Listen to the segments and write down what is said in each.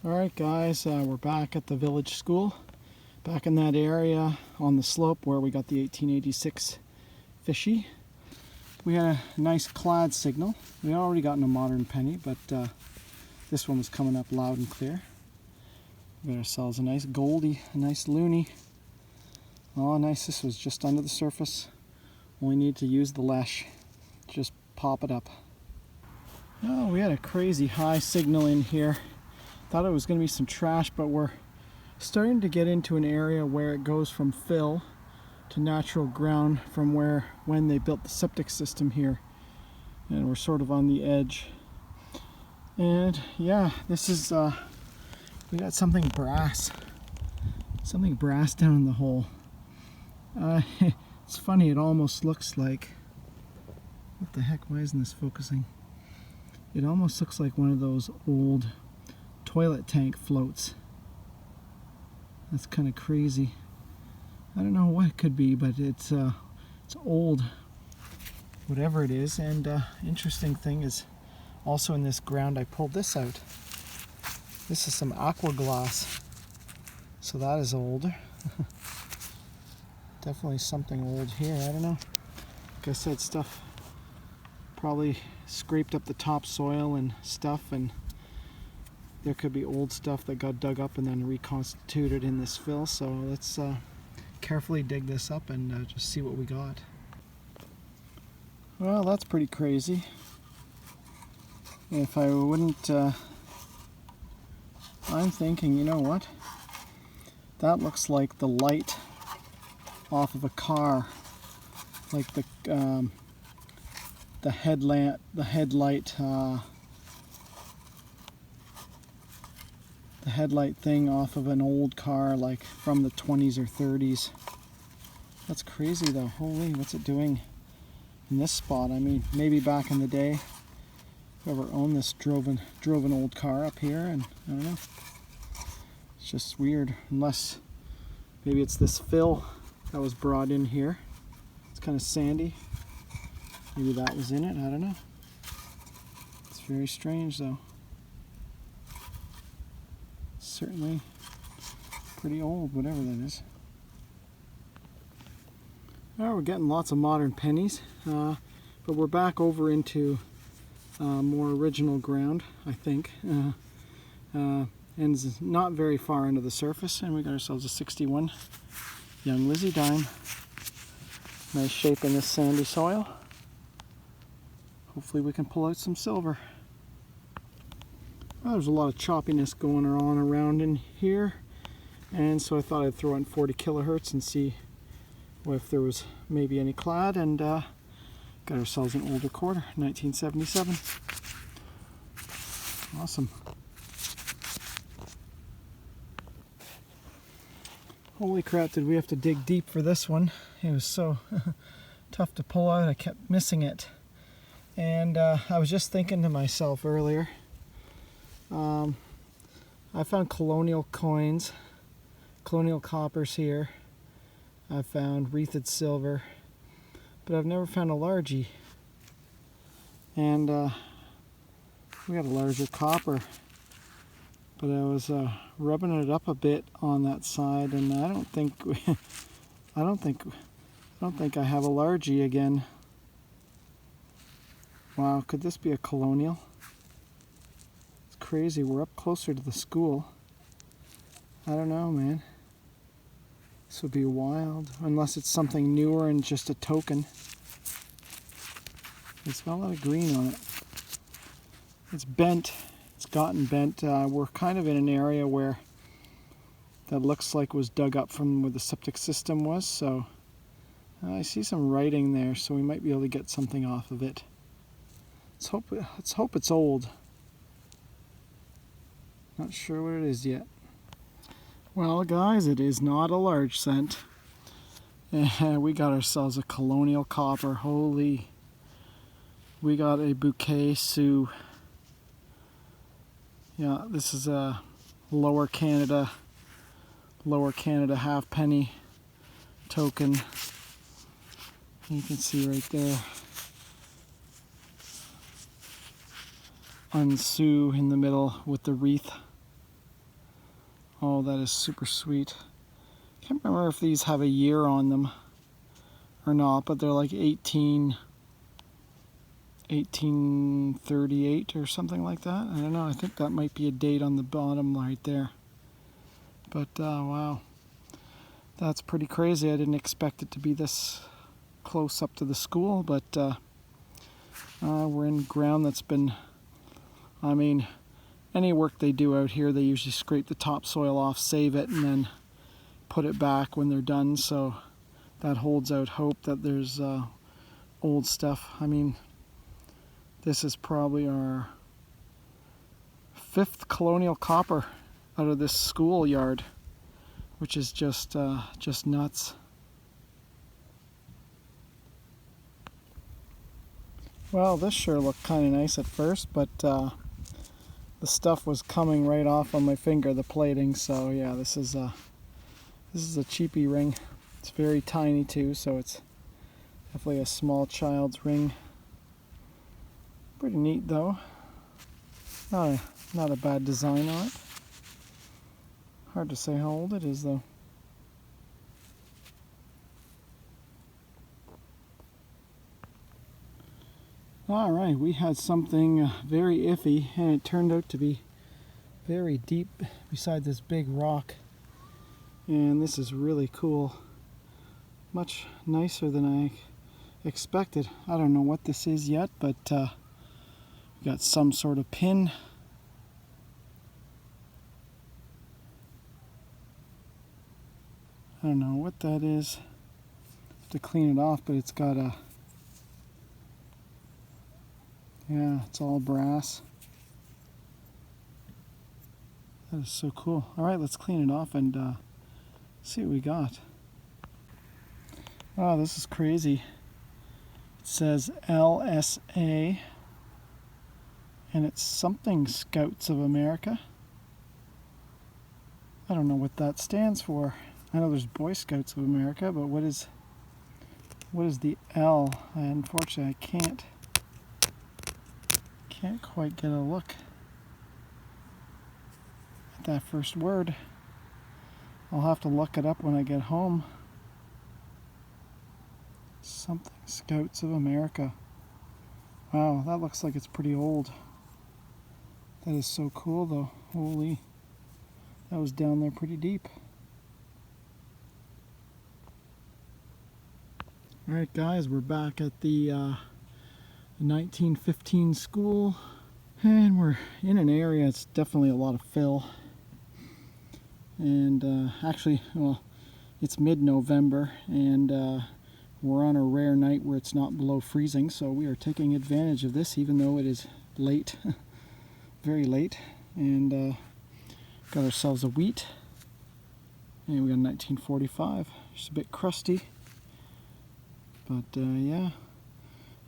Alright guys, we're back at the village school, back in that area on the slope where we got the 1886 fishy. We had a nice clad signal. We already gotten a modern penny, but this one was coming up loud and clear. We got ourselves a nice goldie, a nice loony. Oh nice, this was just under the surface. Only need to use the lash, just pop it up. Oh, we had a crazy high signal in here. Thought it was going to be some trash, but we're starting to get into an area where it goes from fill to natural ground from when they built the septic system here, and we're sort of on the edge. And yeah, this is we got something brass down in the hole. It's funny, it almost looks like, what the heck, why isn't this focusing? It almost looks like one of those old toilet tank floats. That's kind of crazy. I don't know what it could be, but it's old, whatever it is. And interesting thing is, also in this ground, I pulled this out. This is some aqua glass, so that is old. Definitely something old here. I don't know. Like I said, stuff probably scraped up the topsoil and stuff, and there could be old stuff that got dug up and then reconstituted in this fill. So let's carefully dig this up and just see what we got. Well, that's pretty crazy. If I wouldn't, I'm thinking, you know what? That looks like the light off of a car, like the headlight thing off of an old car, like from the 20s or 30s. That's crazy though. Holy, what's it doing in this spot? I mean, maybe back in the day, whoever owned this drove an old car up here, and I don't know. It's just weird, unless maybe it's this fill that was brought in here. It's kind of sandy. Maybe that was in it, I don't know. It's very strange though. Certainly pretty old, whatever that is. Well, we're getting lots of modern pennies, but we're back over into more original ground, I think. And it's not very far under the surface, and we got ourselves a 61 young Lizzie dime. Nice shape in this sandy soil. Hopefully we can pull out some silver. Well, there's a lot of choppiness going on around in here, and so I thought I'd throw in 40 kilohertz and see if there was maybe any clad, and got ourselves an old recorder, 1977. Awesome. Holy crap, did we have to dig deep for this one. It was so tough to pull out, I kept missing it. And I was just thinking to myself earlier, I found colonial coins, colonial coppers here. I found wreathed silver, but I've never found a Largie. And we got a larger copper, but I was rubbing it up a bit on that side, and I don't think I don't think I have a Largie again. Wow, could this be a colonial? It's crazy, we're up closer to the school. I don't know, man. This would be wild, unless it's something newer and just a token. It's got a lot of green on it. It's bent, it's gotten bent. We're kind of in an area where that looks like was dug up from where the septic system was, so I see some writing there, so we might be able to get something off of it. Let's hope it's old. Not sure what it is yet. Well guys, it is not a large cent. And we got ourselves a colonial copper. Holy. We got a bouquet Sioux. Yeah, this is a Lower Canada half penny token. You can see right there. On Sioux in the middle with the wreath. Oh, that is super sweet. Can't remember if these have a year on them or not, but they're like 1838 or something like that. I don't know. I think that might be a date on the bottom right there. But wow, that's pretty crazy. I didn't expect it to be this close up to the school, but we're in ground that's been, I mean, any work they do out here, they usually scrape the topsoil off, save it, and then put it back when they're done. So that holds out hope that there's old stuff. I mean, this is probably our 5th colonial copper out of this schoolyard, which is just nuts. Well, this sure looked kind of nice at first, but the stuff was coming right off on my finger, the plating. So yeah, this is a cheapy ring. It's very tiny too, so it's definitely a small child's ring. Pretty neat though. Not a bad design on it. Hard to say how old it is though. Alright, we had something very iffy, and it turned out to be very deep beside this big rock. And this is really cool. Much nicer than I expected. I don't know what this is yet, but we got some sort of pin. I don't know what that is. Have to clean it off, but it's got a, yeah, it's all brass. That is so cool. Alright, let's clean it off and see what we got. Wow, this is crazy. It says LSA, and it's something Scouts of America. I don't know what that stands for. I know there's Boy Scouts of America, but what is the L? Unfortunately, I can't quite get a look at that first word. I'll have to look it up when I get home. Something Scouts of America. Wow, that looks like it's pretty old. That is so cool though. Holy, that was down there pretty deep. Alright guys, we're back at the 1915 school, and we're in an area, it's definitely a lot of fill. And actually, well, it's mid-November, and we're on a rare night where it's not below freezing, so we are taking advantage of this even though it is late, very late. And got ourselves a wheat, and we got a 1945, just a bit crusty. But yeah,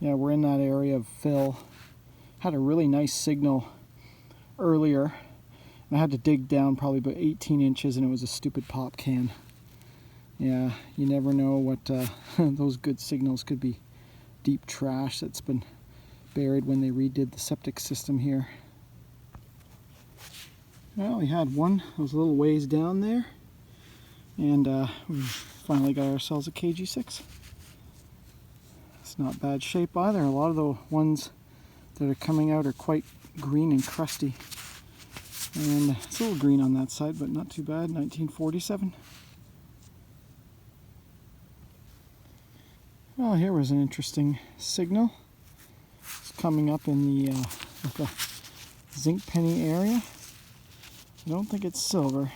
we're in that area of fill. Had a really nice signal earlier, and I had to dig down probably about 18 inches, and it was a stupid pop can. Yeah, you never know what those good signals could be. Deep trash that's been buried when they redid the septic system here. Well, we had one. It was a little ways down there, and we finally got ourselves a KG6. It's not bad shape either. A lot of the ones that are coming out are quite green and crusty. And it's a little green on that side, but not too bad. 1947. Well, here was an interesting signal. It's coming up in the zinc penny area. I don't think it's silver.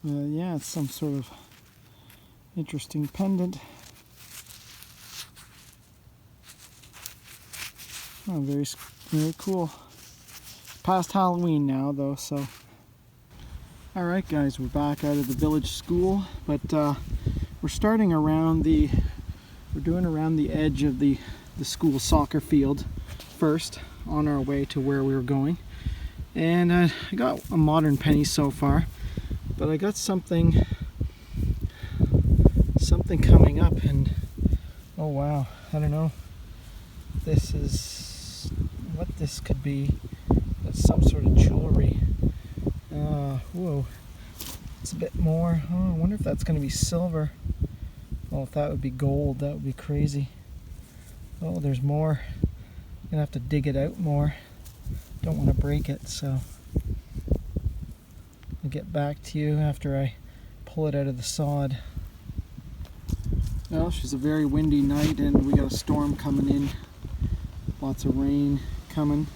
Yeah, it's some sort of interesting pendant. Oh, very cool. Past Halloween now, though, so. Alright guys, we're back out of the village school, but we're starting around we're doing around the edge of the school soccer field first, on our way to where we were going. And I got a modern penny so far, but I got something coming up, and oh wow, I don't know. This is what this could be. That's some sort of jewelry. Whoa, it's a bit more. Oh, I wonder if that's going to be silver. Well, if that would be gold, that would be crazy. Oh, there's more. I'm going to have to dig it out more. Don't want to break it, so I'll get back to you after I pull it out of the sod. Well, it's a very windy night and we got a storm coming in. Lots of rain coming.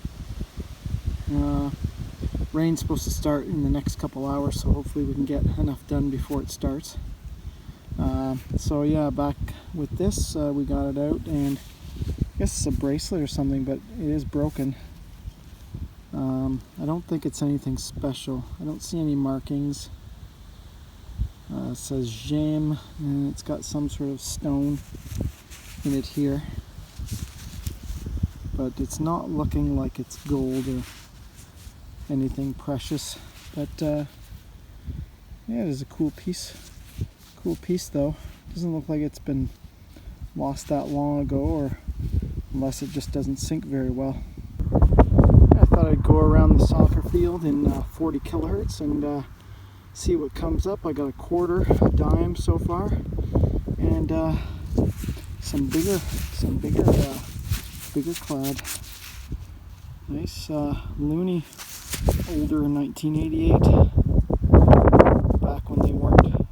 Rain's supposed to start in the next couple hours, so hopefully we can get enough done before it starts. So yeah, back with this, we got it out, and I guess it's a bracelet or something, but it is broken. I don't think it's anything special. I don't see any markings. It says gem, and it's got some sort of stone in it here. But it's not looking like it's gold or anything precious. But yeah, it is a cool piece. Cool piece though. Doesn't look like it's been lost that long ago, or unless it just doesn't sink very well. I thought I'd go around the soccer field in 40 kilohertz and see what comes up. I got a quarter, a dime so far, and some bigger clad. Nice loony, older 1988, back when they weren't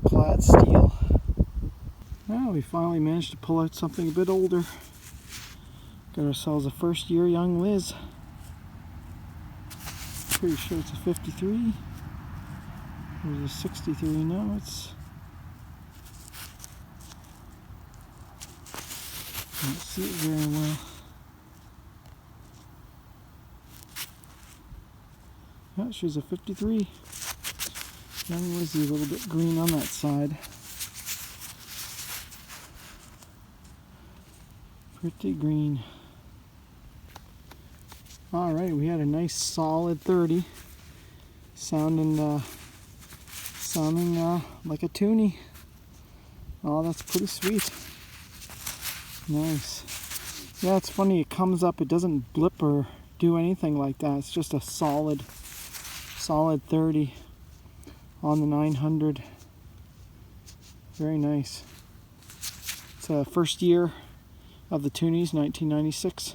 clad steel. Well, we finally managed to pull out something a bit older. Got ourselves a first year young Liz. Pretty sure it's a 53. Or a 63. No, it's... Can't see it very well. Yeah, she's a 53. Young Lizzie, a little bit green on that side. Pretty green. Alright, we had a nice solid 30. Sounding like a toonie. Oh, that's pretty sweet. Nice. Yeah, it's funny, it comes up, it doesn't blip or do anything like that. It's just a solid 30 on the 900. Very nice. It's a first year of the toonies, 1996.